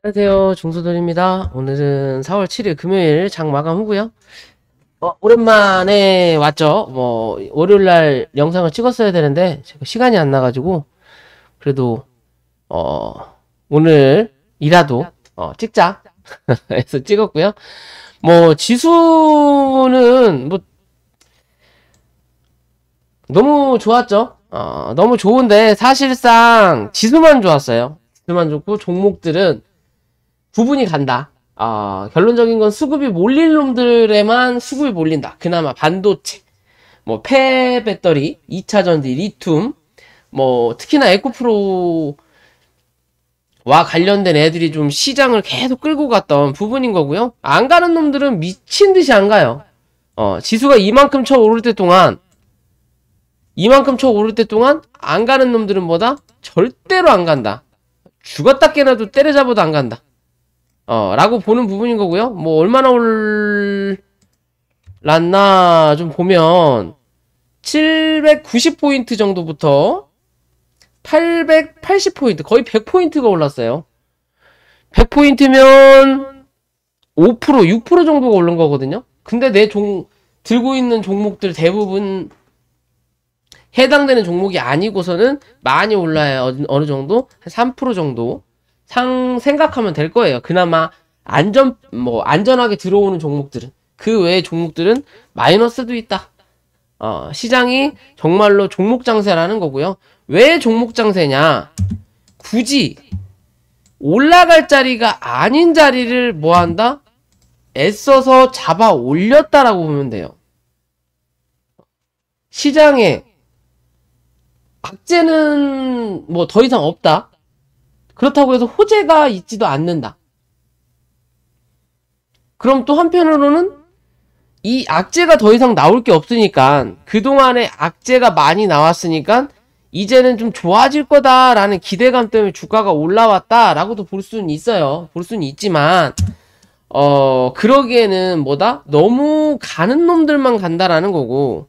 안녕하세요. 중소돌입니다. 오늘은 4월 7일 금요일 장 마감 후고요. 오랜만에 왔죠. 월요일날 영상을 찍었어야 되는데 제가 시간이 안 나가지고 그래도 오늘이라도 찍자 해서 찍었고요. 지수는 너무 좋았죠. 너무 좋은데 사실상 지수만 좋았어요. 지수만 좋고 종목들은 구분이 간다. 결론적인 건 수급이 몰릴 놈들에만 수급이 몰린다. 그나마 반도체, 폐배터리, 2차전지, 리튬, 특히나 에코프로와 관련된 애들이 좀 시장을 계속 끌고 갔던 부분인 거고요. 안 가는 놈들은 미친 듯이 안 가요. 지수가 이만큼 쳐 오를 때 동안 안 가는 놈들은 뭐다? 절대로 안 간다. 죽었다 깨나도 때려잡아도 안 간다. 라고 보는 부분인 거고요. 얼마나 올랐나 좀 보면 790포인트 정도부터 880포인트, 거의 100포인트가 올랐어요. 100포인트면 5%, 6% 정도가 오른 거거든요. 근데 들고 있는 종목들 대부분 해당되는 종목이 아니고서는 많이 올라요. 어느 정도? 한 3% 정도 생각하면 될 거예요. 그나마 안전하게 들어오는 종목들은. 그 외의 종목들은 마이너스도 있다. 시장이 정말로 종목 장세라는 거고요. 왜 종목 장세냐? 굳이 올라갈 자리가 아닌 자리를 뭐한다? 애써서 잡아 올렸다라고 보면 돼요. 시장에 악재는 더 이상 없다. 그렇다고 해서 호재가 있지도 않는다. 그럼 또 한편으로는 이 악재가 더 이상 나올 게 없으니까, 그동안에 악재가 많이 나왔으니까 이제는 좀 좋아질 거다라는 기대감 때문에 주가가 올라왔다라고도 볼 수는 있어요. 볼 수는 있지만 그러기에는 너무 가는 놈들만 간다라는 거고,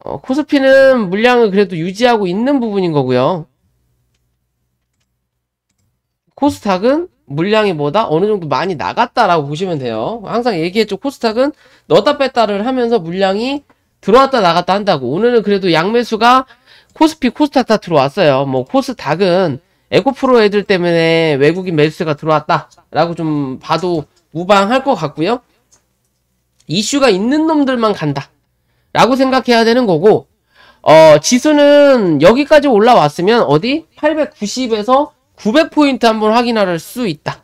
코스피는 물량을 그래도 유지하고 있는 부분인 거고요. 코스닥은 물량이 어느 정도 많이 나갔다라고 보시면 돼요. 항상 얘기했죠. 코스닥은 넣었다 뺐다를 하면서 물량이 들어왔다 나갔다 한다고. 오늘은 그래도 양매수가 코스피, 코스닥 다 들어왔어요. 코스닥은 에코프로 애들 때문에 외국인 매수가 들어왔다라고 좀 봐도 무방할 것 같고요. 이슈가 있는 놈들만 간다 라고 생각해야 되는 거고, 지수는 여기까지 올라왔으면 어디? 890에서 900포인트 한번 확인할 수 있다.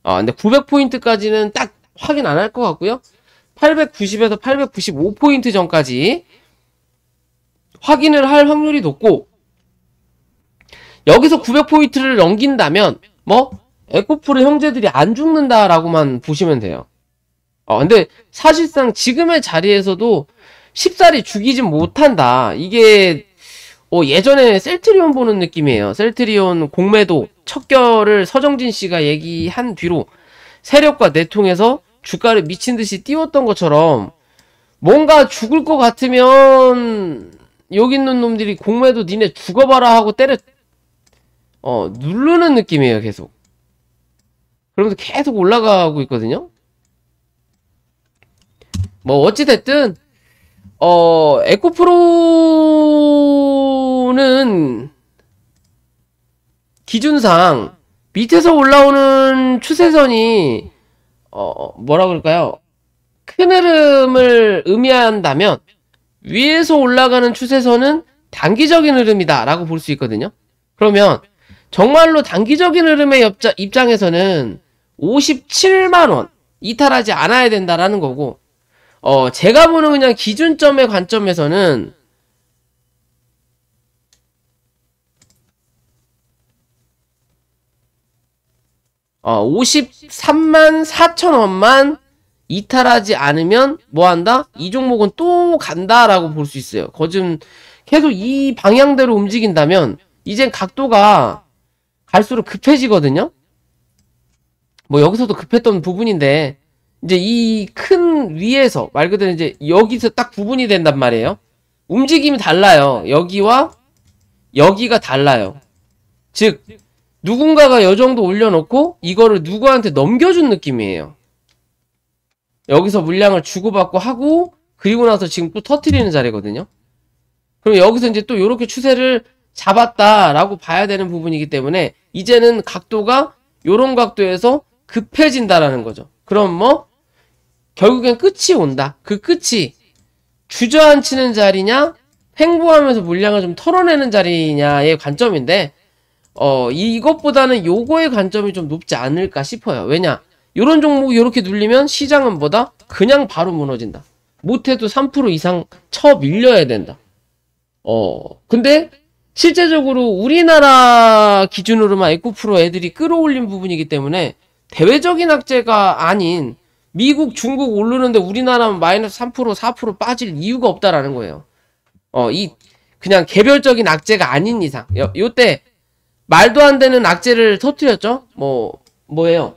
근데 900포인트까지는 딱 확인 안 할 것 같고요. 890에서 895포인트 전까지 확인을 할 확률이 높고, 여기서 900포인트를 넘긴다면 에코프로 형제들이 안 죽는다라고만 보시면 돼요. 근데 사실상 지금의 자리에서도 쉽사리 죽이진 못한다. 이게 예전에 셀트리온 보는 느낌이에요. 셀트리온 공매도 척결을 서정진 씨가 얘기한 뒤로 세력과 내통해서 주가를 미친듯이 띄웠던 것처럼, 뭔가 죽을 것 같으면 여기 있는 놈들이 공매도 니네 죽어봐라 하고 누르는 느낌이에요. 계속. 그러면서 계속 올라가고 있거든요. 어찌됐든 에코프로는 기준상 밑에서 올라오는 추세선이 뭐라 그럴까요? 큰 흐름을 의미한다면 위에서 올라가는 추세선은 단기적인 흐름이다 라고 볼 수 있거든요. 그러면 정말로 단기적인 흐름의 입장에서는 57만원 이탈하지 않아야 된다라는 거고, 제가 보는 그냥 기준점의 관점에서는 53만 4천원만 이탈하지 않으면 뭐한다? 이 종목은 또 간다라고 볼 수 있어요. 거즘 계속 이 방향대로 움직인다면 이젠 각도가 갈수록 급해지거든요. 여기서도 급했던 부분인데, 이제 이 큰 위에서 말 그대로 이제 여기서 딱 구분이 된단 말이에요. 움직임이 달라요. 여기와 여기가 달라요. 즉 누군가가 요 정도 올려놓고 이거를 누구한테 넘겨준 느낌이에요. 여기서 물량을 주고받고 하고 그리고 나서 지금 또 터트리는 자리거든요. 그럼 여기서 이제 또 이렇게 추세를 잡았다라고 봐야 되는 부분이기 때문에 이제는 각도가 요런 각도에서 급해진다라는 거죠. 그럼 뭐 결국엔 끝이 온다. 그 끝이 주저앉히는 자리냐 횡보하면서 물량을 좀 털어내는 자리냐의 관점인데 이것보다는 요거의 관점이 좀 높지 않을까 싶어요. 왜냐? 요런 종목이 요렇게 눌리면 시장은 뭐다? 그냥 바로 무너진다. 못해도 3% 이상 쳐 밀려야 된다. 근데 실제적으로 우리나라 기준으로만 에코프로 애들이 끌어올린 부분이기 때문에 대외적인 악재가 아닌 미국, 중국 오르는데 우리나라는 마이너스 3%, 4% 빠질 이유가 없다라는 거예요. 그냥 개별적인 악재가 아닌 이상. 요때 말도 안 되는 악재를 터뜨렸죠? 뭐예요?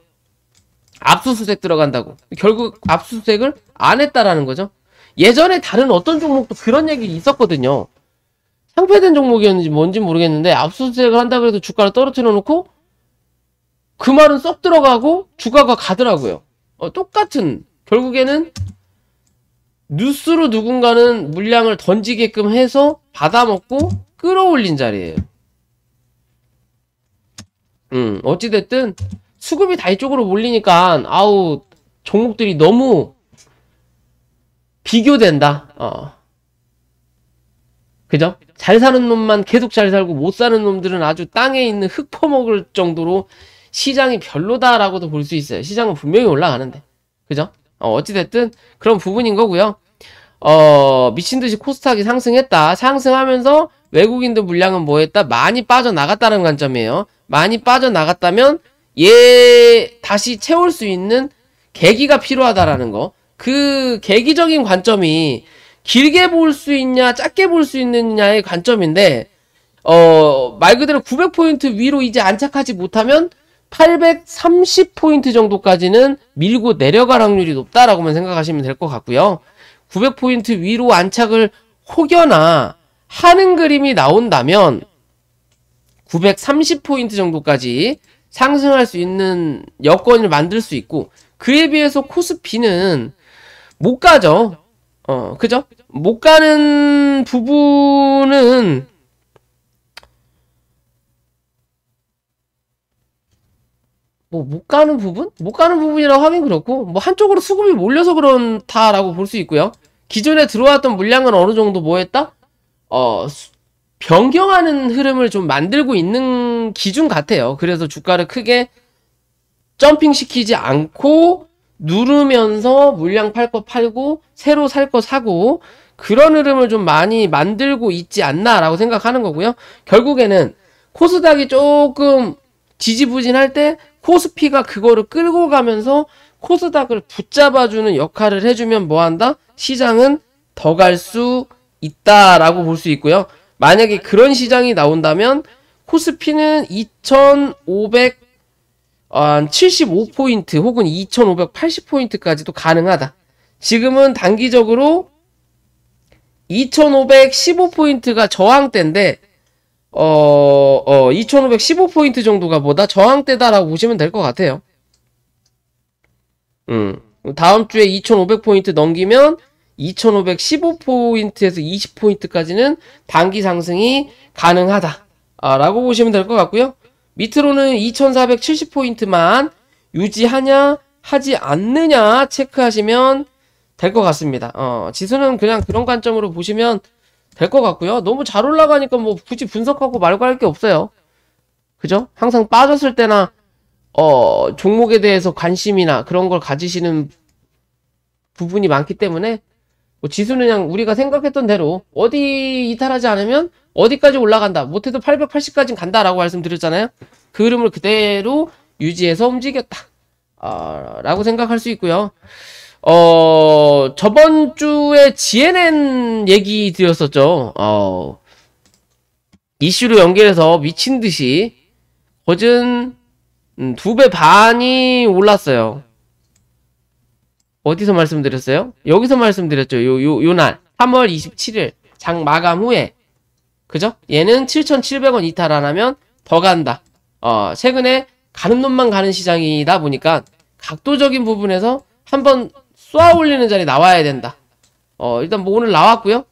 압수수색 들어간다고. 결국 압수수색을 안 했다라는 거죠. 예전에 다른 어떤 종목도 그런 얘기 있었거든요. 상폐된 종목이었는지 뭔지 모르겠는데 압수수색을 한다 그래도 주가를 떨어뜨려 놓고 그 말은 쏙 들어가고 주가가 가더라고요. 똑같은 결국에는 뉴스로 누군가는 물량을 던지게끔 해서 받아먹고 끌어올린 자리예요. 어찌됐든 수급이 다 이쪽으로 몰리니까 아우 종목들이 너무 비교된다. 그죠? 잘 사는 놈만 계속 잘 살고 못 사는 놈들은 아주 땅에 있는 흙 퍼먹을 정도로 시장이 별로다라고도 볼 수 있어요. 시장은 분명히 올라가는데. 그죠? 어찌됐든 그런 부분인 거고요. 미친듯이 코스닥이 상승했다. 상승하면서 외국인들 물량은 뭐 했다? 많이 빠져나갔다는 관점이에요. 많이 빠져나갔다면 얘 다시 채울 수 있는 계기가 필요하다라는 거. 그 계기적인 관점이 길게 볼 수 있냐 짧게 볼 수 있느냐의 관점인데 말 그대로 900포인트 위로 이제 안착하지 못하면 830포인트 정도까지는 밀고 내려갈 확률이 높다라고만 생각하시면 될 것 같고요. 900포인트 위로 안착을 혹여나 하는 그림이 나온다면 930포인트 정도까지 상승할 수 있는 여건을 만들 수 있고 그에 비해서 코스피는 못 가죠. 그죠? 못 가는 부분은 못 가는 부분? 못 가는 부분이라고 하긴 그렇고 한쪽으로 수급이 몰려서 그렇다라고 볼 수 있고요. 기존에 들어왔던 물량은 어느 정도 뭐 했다? 변경하는 흐름을 좀 만들고 있는 기준 같아요. 그래서 주가를 크게 점핑 시키지 않고 누르면서 물량 팔 거 팔고 새로 살 거 사고 그런 흐름을 좀 많이 만들고 있지 않나라고 생각하는 거고요. 결국에는 코스닥이 조금 지지부진할 때 코스피가 그거를 끌고 가면서 코스닥을 붙잡아주는 역할을 해주면 뭐한다? 시장은 더 갈 수 있다라고 볼 수 있고요. 만약에 그런 시장이 나온다면 코스피는 2575포인트 혹은 2580포인트까지도 가능하다. 지금은 단기적으로 2515포인트가 저항대인데 2515포인트 정도가 뭐다? 저항대다라고 보시면 될 것 같아요. 다음 주에 2500포인트 넘기면 2515포인트에서 20포인트까지는 단기 상승이 가능하다 라고 보시면 될 것 같고요. 밑으로는 2470포인트만 유지하냐 하지 않느냐 체크하시면 될 것 같습니다. 지수는 그냥 그런 관점으로 보시면 될 것 같고요. 너무 잘 올라가니까 뭐 굳이 분석하고 말고 할 게 없어요. 그죠? 항상 빠졌을 때나 종목에 대해서 관심이나 그런 걸 가지시는 부분이 많기 때문에 지수는 그냥 우리가 생각했던 대로 어디 이탈하지 않으면 어디까지 올라간다. 못해도 880까지 간다라고 말씀드렸잖아요. 그 흐름을 그대로 유지해서 움직였다. 라고 생각할 수 있고요. 저번 주에 GNN 얘기 드렸었죠. 이슈로 연결해서 미친 듯이 거진 2배 반이 올랐어요. 어디서 말씀드렸어요? 여기서 말씀드렸죠. 요날 3월 27일 장 마감 후에 그죠? 얘는 7,700원 이탈 안 하면 더 간다. 최근에 가는 놈만 가는 시장이다 보니까 각도적인 부분에서 한번 쏘아 올리는 자리 나와야 된다. 일단 뭐 오늘 나왔고요.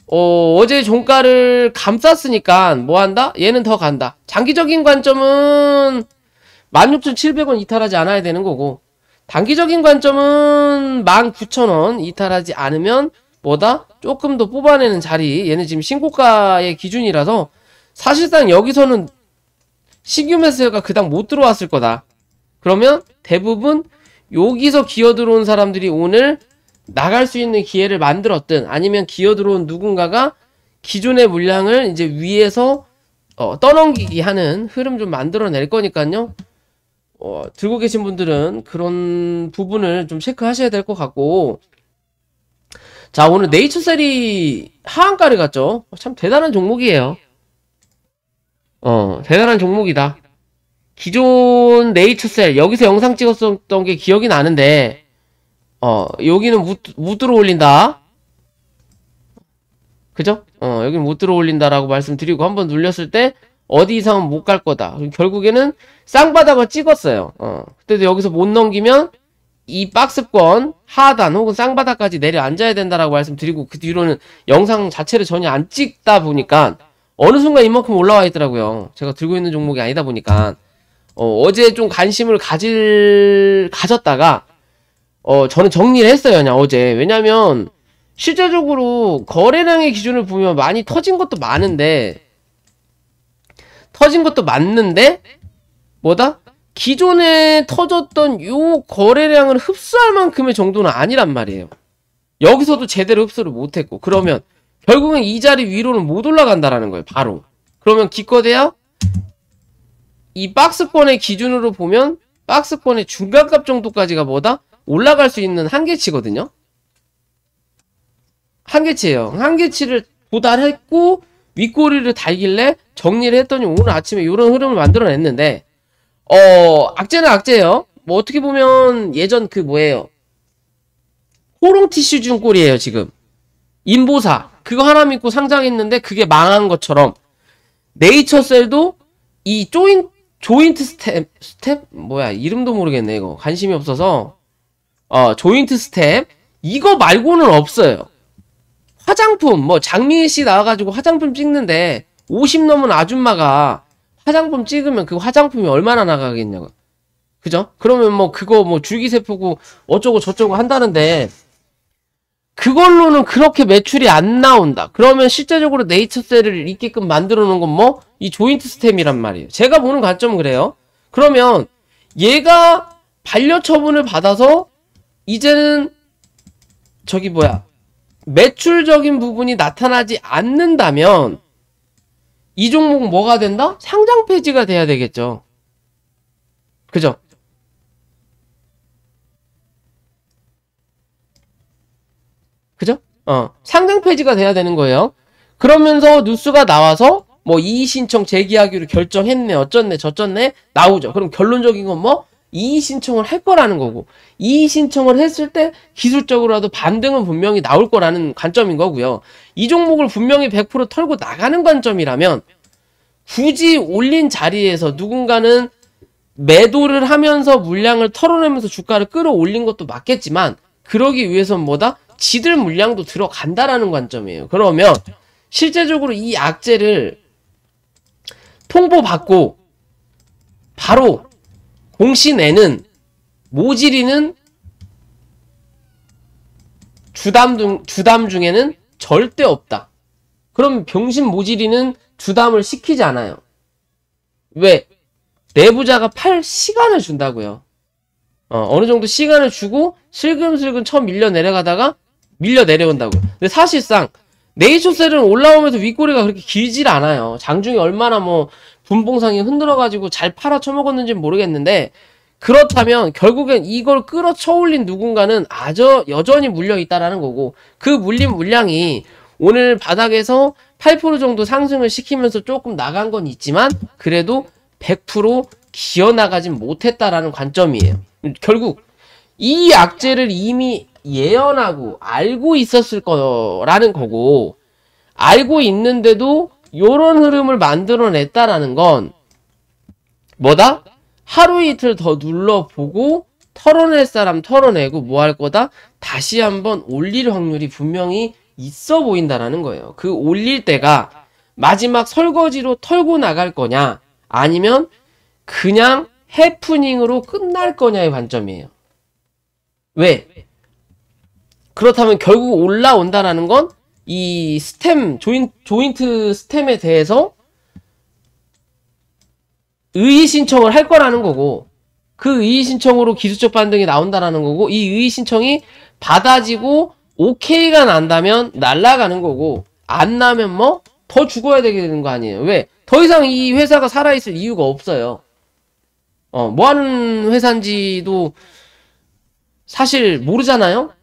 어제 종가를 감쌌으니까 뭐 한다? 얘는 더 간다. 장기적인 관점은 16,700원 이탈하지 않아야 되는 거고, 단기적인 관점은 19,000원 이탈하지 않으면 뭐다? 조금 더 뽑아내는 자리. 얘는 지금 신고가의 기준이라서 사실상 여기서는 신규 매수가 그닥 못 들어왔을 거다. 그러면 대부분 여기서 기어 들어온 사람들이 오늘 나갈 수 있는 기회를 만들었든, 아니면 기어 들어온 누군가가 기존의 물량을 이제 위에서 떠넘기기 하는 흐름 좀 만들어낼 거니까요. 들고 계신 분들은 그런 부분을 좀 체크하셔야 될 것 같고, 자, 오늘 네이처셀이 하한가를 갔죠. 참 대단한 종목이에요. 대단한 종목이다. 기존 네이처셀 여기서 영상 찍었었던 게 기억이 나는데, 여기는 못 들어올린다. 그죠? 여기는 못 들어올린다라고 말씀드리고, 한번 눌렸을 때 어디 이상은 못 갈 거다. 결국에는 쌍바닥을 찍었어요. 그때도 여기서 못 넘기면 이 박스권 하단 혹은 쌍바닥까지 내려앉아야 된다라고 말씀드리고, 그 뒤로는 영상 자체를 전혀 안 찍다 보니까 어느 순간 이만큼 올라와 있더라고요. 제가 들고 있는 종목이 아니다 보니까. 어제 좀 관심을 가졌다가 저는 정리를 했어요, 그냥 어제. 왜냐면 실제적으로 거래량의 기준을 보면 많이 터진 것도 많은데 뭐다? 기존에 터졌던 요 거래량을 흡수할 만큼의 정도는 아니란 말이에요. 여기서도 제대로 흡수를 못했고, 그러면 결국은 이 자리 위로는 못 올라간다라는 거예요, 바로. 그러면 기껏해야 이 박스권의 기준으로 보면 박스권의 중간값 정도까지가 뭐다? 올라갈 수 있는 한계치거든요. 한계치예요. 한계치를 도달했고 윗꼬리를 달길래 정리를 했더니 오늘 아침에 이런 흐름을 만들어냈는데, 악재는 악재예요. 뭐 어떻게 보면 예전 그 뭐예요? 호롱티슈 꼴이에요 지금. 인보사 그거 하나 믿고 상장했는데 그게 망한 것처럼, 네이처셀도 이 조인트 스텝? 뭐야, 이름도 모르겠네, 이거. 관심이 없어서. 조인트 스텝. 이거 말고는 없어요. 화장품, 뭐, 장미씨 나와가지고 화장품 찍는데, 50 넘은 아줌마가 화장품 찍으면 그 화장품이 얼마나 나가겠냐고. 그죠? 그러면 뭐, 그거 뭐, 줄기세포고, 어쩌고 저쩌고 한다는데, 그걸로는 그렇게 매출이 안 나온다. 그러면 실제적으로 네이처셀을 있게끔 만들어 놓은 건 뭐? 이 조인트 스템이란 말이에요. 제가 보는 관점은 그래요. 그러면 얘가 반려 처분을 받아서 이제는 저기 뭐야, 매출적인 부분이 나타나지 않는다면 이 종목은 뭐가 된다? 상장 폐지가 돼야 되겠죠. 그죠? 그죠? 상장 폐지가 돼야 되는 거예요. 그러면서 뉴스가 나와서 뭐 이의 신청 제기하기로 결정했네, 어쩌네 저쩌네 나오죠. 그럼 결론적인 건 뭐? 이의 신청을 할 거라는 거고, 이의 신청을 했을 때 기술적으로라도 반등은 분명히 나올 거라는 관점인 거고요. 이 종목을 분명히 100% 털고 나가는 관점이라면 굳이 올린 자리에서 누군가는 매도를 하면서 물량을 털어내면서 주가를 끌어올린 것도 맞겠지만, 그러기 위해서는 뭐다? 지들 물량도 들어간다라는 관점이에요. 그러면 실제적으로 이 악재를 통보받고 바로 공시 내는 모지리는 주담 중에는 절대 없다. 그럼 병신 모지리는 주담을 시키지 않아요. 왜? 내부자가 팔 시간을 준다고요. 어느 정도 시간을 주고 슬금슬금 처음 밀려 내려가다가 밀려 내려온다고. 근데 사실상 네이처셀은 올라오면서 윗꼬리가 그렇게 길질 않아요. 장중에 얼마나 뭐 분봉상이 흔들어가지고 잘 팔아 처먹었는지는 모르겠는데, 그렇다면 결국엔 이걸 끌어쳐 올린 누군가는 여전히 물려있다라는 거고, 그 물린 물량이 오늘 바닥에서 8% 정도 상승을 시키면서 조금 나간 건 있지만 그래도 100% 기어나가진 못했다라는 관점이에요. 결국 이 악재를 이미 예언하고 알고 있었을 거라는 거고, 알고 있는데도 요런 흐름을 만들어냈다라는 건 뭐다? 하루 이틀 더 눌러보고 털어낼 사람 털어내고 뭐 할 거다? 다시 한번 올릴 확률이 분명히 있어 보인다라는 거예요. 그 올릴 때가 마지막 설거지로 털고 나갈 거냐, 아니면 그냥 해프닝으로 끝날 거냐의 관점이에요. 왜? 그렇다면 결국 올라온다라는 건 이 스템, 조인트 스템에 대해서 의의 신청을 할 거라는 거고, 그 의의 신청으로 기술적 반등이 나온다라는 거고, 이 의의 신청이 받아지고 오케이가 난다면 날아가는 거고, 안 나면 뭐 더 죽어야 되게 되는 거 아니에요. 왜? 더 이상 이 회사가 살아있을 이유가 없어요. 뭐 하는 회사인지도 사실 모르잖아요.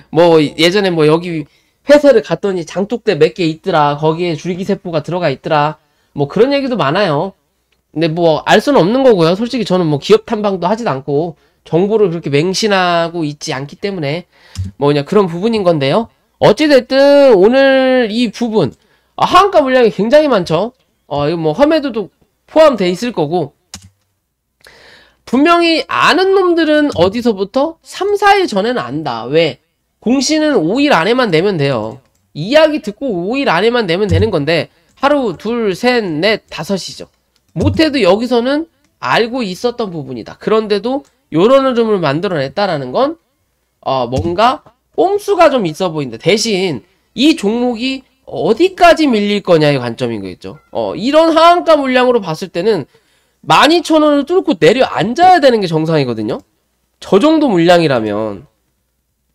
뭐 예전에 뭐 여기 회사를 갔더니 장독대 몇 개 있더라, 거기에 줄기세포가 들어가 있더라, 뭐 그런 얘기도 많아요. 근데 뭐 알 수는 없는 거고요. 솔직히 저는 뭐 기업 탐방도 하지도 않고 정보를 그렇게 맹신하고 있지 않기 때문에 뭐 그냥 그런 부분인 건데요. 어찌됐든 오늘 이 부분, 하한가 물량이 굉장히 많죠. 이거 뭐 험해도도 포함돼 있을 거고, 분명히 아는 놈들은 어디서부터 3, 4일 전에는 안다. 왜? 공시는 5일 안에만 내면 돼요. 이야기 듣고 5일 안에만 내면 되는 건데 하루, 둘, 셋, 넷, 다섯이죠. 못해도 여기서는 알고 있었던 부분이다. 그런데도 요런 흐름을 만들어냈다라는 건 뭔가 꼼수가 좀 있어 보인다. 대신 이 종목이 어디까지 밀릴 거냐의 관점인 거겠죠. 이런 하한가 물량으로 봤을 때는 12,000원을 뚫고 내려앉아야 되는 게 정상이거든요. 저 정도 물량이라면.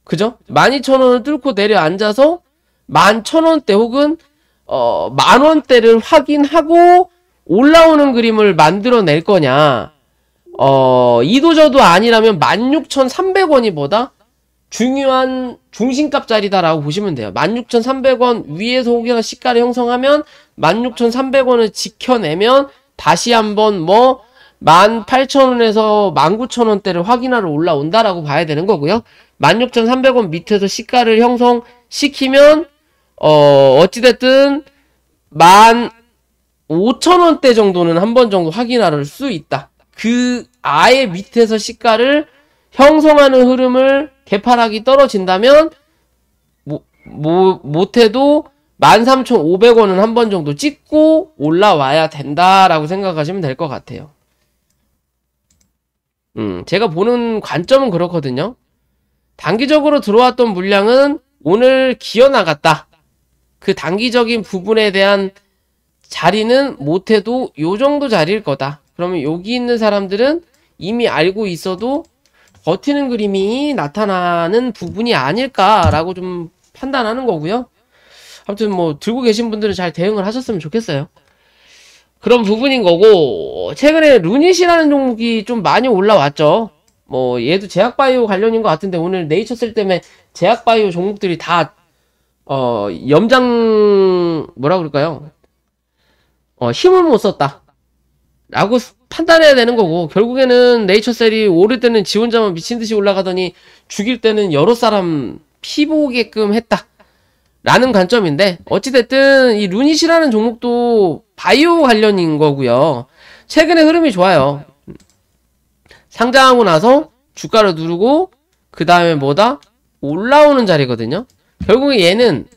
그죠? 12,000원을 뚫고 내려앉아서 11,000원대 혹은 10,000원대를 확인하고 올라오는 그림을 만들어낼 거냐. 이도저도 아니라면 16,300원이 보다 중요한 중심값 자리다라고 보시면 돼요. 16,300원 위에서 혹여나 시가를 형성하면 16,300원을 지켜내면 다시 한번 뭐 18,000원에서 19,000원대를 확인하러 올라온다라고 봐야 되는 거고요. 16,300원 밑에서 시가를 형성시키면 어찌됐든 15,000원대 정도는 한 번 정도 확인할 수 있다. 그 아예 밑에서 시가를 형성하는 흐름을 개파락이 떨어진다면 못해도 13,500원은 한 번 정도 찍고 올라와야 된다라고 생각하시면 될 것 같아요. 제가 보는 관점은 그렇거든요. 단기적으로 들어왔던 물량은 오늘 기어나갔다. 그 단기적인 부분에 대한 자리는 못해도 요 정도 자리일 거다. 그러면 여기 있는 사람들은 이미 알고 있어도 버티는 그림이 나타나는 부분이 아닐까라고 좀 판단하는 거고요. 아무튼 뭐 들고 계신 분들은 잘 대응을 하셨으면 좋겠어요. 그런 부분인 거고, 최근에 루닛이라는 종목이 좀 많이 올라왔죠. 뭐 얘도 제약바이오 관련인 것 같은데 오늘 네이처셀 때문에 제약바이오 종목들이 다 염장 뭐라 그럴까요? 힘을 못 썼다 라고 판단해야 되는 거고, 결국에는 네이처셀이 오를 때는 지 혼자만 미친듯이 올라가더니 죽일 때는 여러 사람 피 보게끔 했다 라는 관점인데, 어찌됐든 이 루닛이라는 종목도 바이오 관련인 거고요. 최근에 흐름이 좋아요. 상장하고 나서 주가를 누르고 그 다음에 뭐다? 올라오는 자리거든요. 결국에 얘는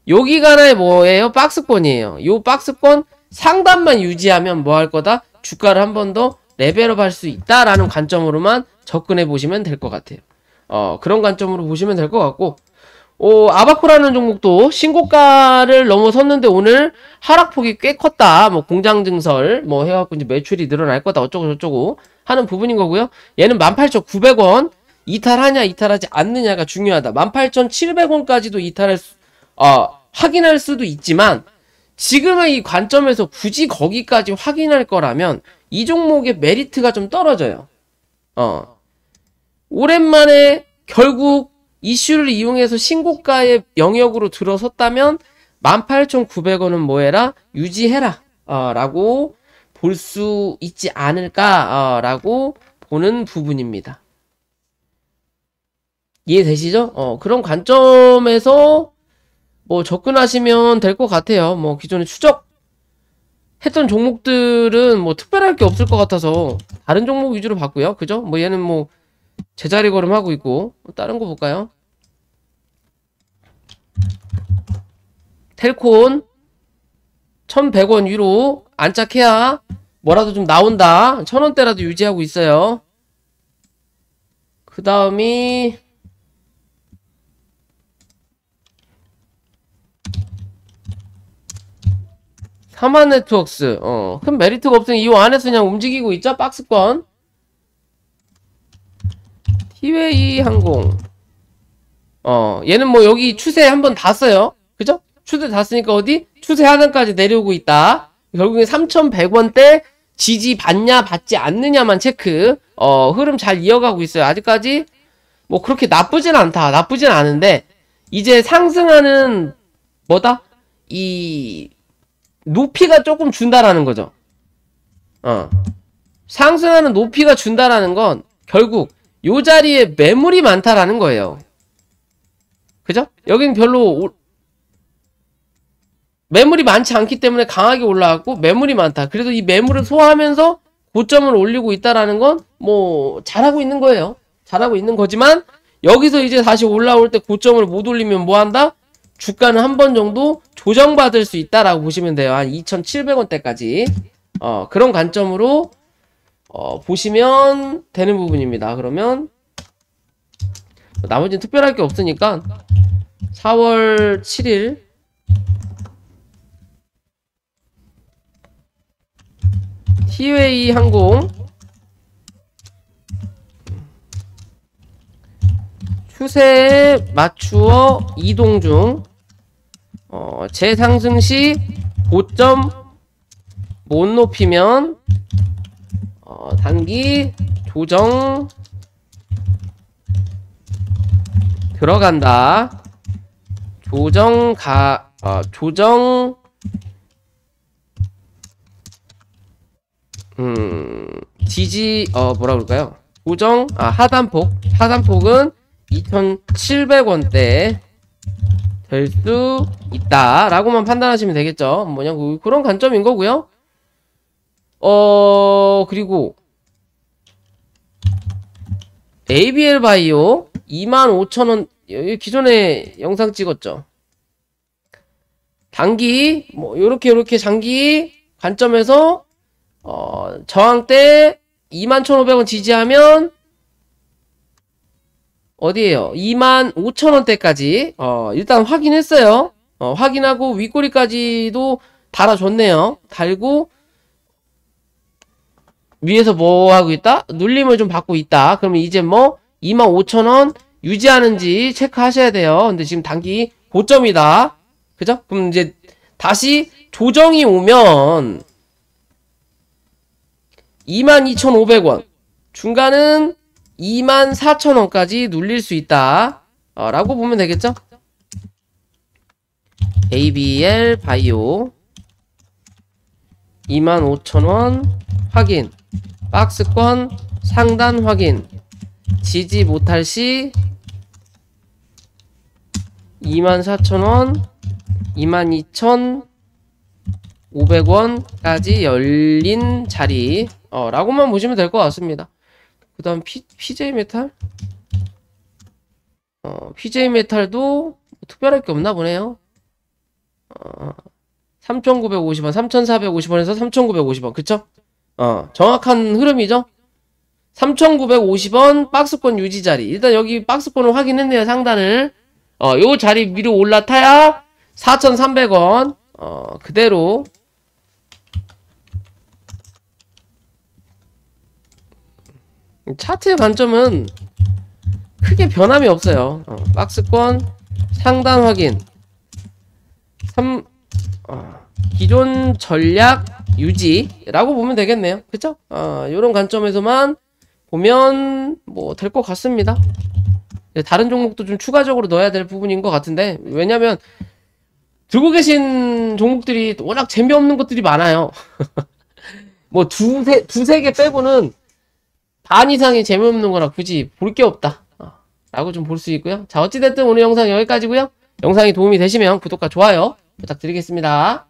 여기가 하나의 뭐예요? 박스권이에요. 요 박스권 상단만 유지하면 뭐 할 거다? 주가를 한 번 더 레벨업 할 수 있다라는 관점으로만 접근해 보시면 될 것 같아요. 그런 관점으로 보시면 될 것 같고, 아바코라는 종목도 신고가를 넘어섰는데 오늘 하락폭이 꽤 컸다. 뭐 공장 증설 뭐 해갖고 이제 매출이 늘어날 거다 어쩌고 저쩌고 하는 부분인 거고요. 얘는 18,900원 이탈하냐 이탈하지 않느냐가 중요하다. 18,700원까지도 확인할 수도 있지만 지금의 이 관점에서 굳이 거기까지 확인할 거라면 이 종목의 메리트가 좀 떨어져요. 오랜만에 결국 이슈를 이용해서 신고가의 영역으로 들어섰다면 18,900원은 뭐해라? 유지해라 라고 볼 수 있지 않을까 라고 보는 부분입니다. 이해되시죠? 그런 관점에서 뭐 접근하시면 될 것 같아요. 뭐 기존에 추적 했던 종목들은 뭐 특별할 게 없을 것 같아서 다른 종목 위주로 봤고요. 그죠? 뭐 얘는 뭐 제자리 걸음하고 있고 다른 거 볼까요? 텔콘 1100원 위로 안착해야 뭐라도 좀 나온다. 1000원대라도 유지하고 있어요. 그 다음이 삼한네트웍스. 큰 메리트가 없으니 이 안에서 그냥 움직이고 있죠. 박스권. 티웨이 항공. 얘는 뭐 여기 추세 한번 닿았어요. 그죠? 추세 닿았으니까 어디? 추세 하단까지 내려오고 있다. 결국에 3,100원대 지지 받냐 받지 않느냐만 체크. 흐름 잘 이어가고 있어요. 아직까지 뭐 그렇게 나쁘진 않다. 나쁘진 않은데 이제 상승하는 뭐다? 이 높이가 조금 준다라는 거죠. 상승하는 높이가 준다라는 건 결국 요 자리에 매물이 많다라는 거예요. 그죠? 여긴 별로 매물이 많지 않기 때문에 강하게 올라왔고 매물이 많다. 그래도 이 매물을 소화하면서 고점을 올리고 있다라는 건 뭐 잘하고 있는 거예요. 잘하고 있는 거지만 여기서 이제 다시 올라올 때 고점을 못 올리면 뭐 한다? 주가는 한 번 정도 조정받을 수 있다라고 보시면 돼요. 한 2,700원대까지. 그런 관점으로 보시면 되는 부분입니다. 그러면 나머지는 특별할 게 없으니까 4월 7일 티웨이 항공 추세에 맞추어 이동 중. 재상승 시 고점 못 높이면 단기 조정 들어간다. 조정 지지 뭐라 그럴까요? 조정 하단폭은 2,700원대 될 수 있다 라고만 판단하시면 되겠죠. 뭐냐 그런 관점인 거고요. 그리고 ABL 바이오 25,000원 여기 기존에 영상 찍었죠. 단기 뭐 요렇게 장기 관점에서 저항대 21,500원 지지하면 어디에요? 25,000원대까지 일단 확인했어요. 확인하고 윗꼬리까지도 달아줬네요. 달고 위에서 뭐 하고 있다? 눌림을 좀 받고 있다. 그러면 이제 뭐 25,000원 유지하는지 체크하셔야 돼요. 근데 지금 단기 고점이다. 그죠? 그럼 이제 다시 조정이 오면 22,500원 중간은 24,000원까지 눌릴 수 있다 라고 보면 되겠죠. ABL 바이오 25,000원 확인, 박스권 상단 확인, 지지 못할 시 24,000원 22,500원까지 열린 자리 라고만 보시면 될 것 같습니다. 그 다음 PJ메탈 PJ메탈도 특별할 게 없나 보네요. 3,950원 3,450원에서 3,950원 그쵸? 정확한 흐름이죠. 3,950원 박스권 유지 자리. 일단 여기 박스권을 확인했네요. 상단을 요 자리 위로 올라타야 4,300원 그대로 차트의 관점은 크게 변함이 없어요. 박스권 상단 확인 기존 전략 유지라고 보면 되겠네요. 그쵸? 요런 관점에서만 보면 뭐 될 것 같습니다. 다른 종목도 좀 추가적으로 넣어야 될 부분인 것 같은데 왜냐면 들고 계신 종목들이 워낙 재미없는 것들이 많아요. 뭐 두세 개 빼고는 반 이상이 재미없는 거라 굳이 볼 게 없다 라고 좀 볼 수 있고요. 자 어찌됐든 오늘 영상 여기까지고요. 영상이 도움이 되시면 구독과 좋아요 부탁드리겠습니다.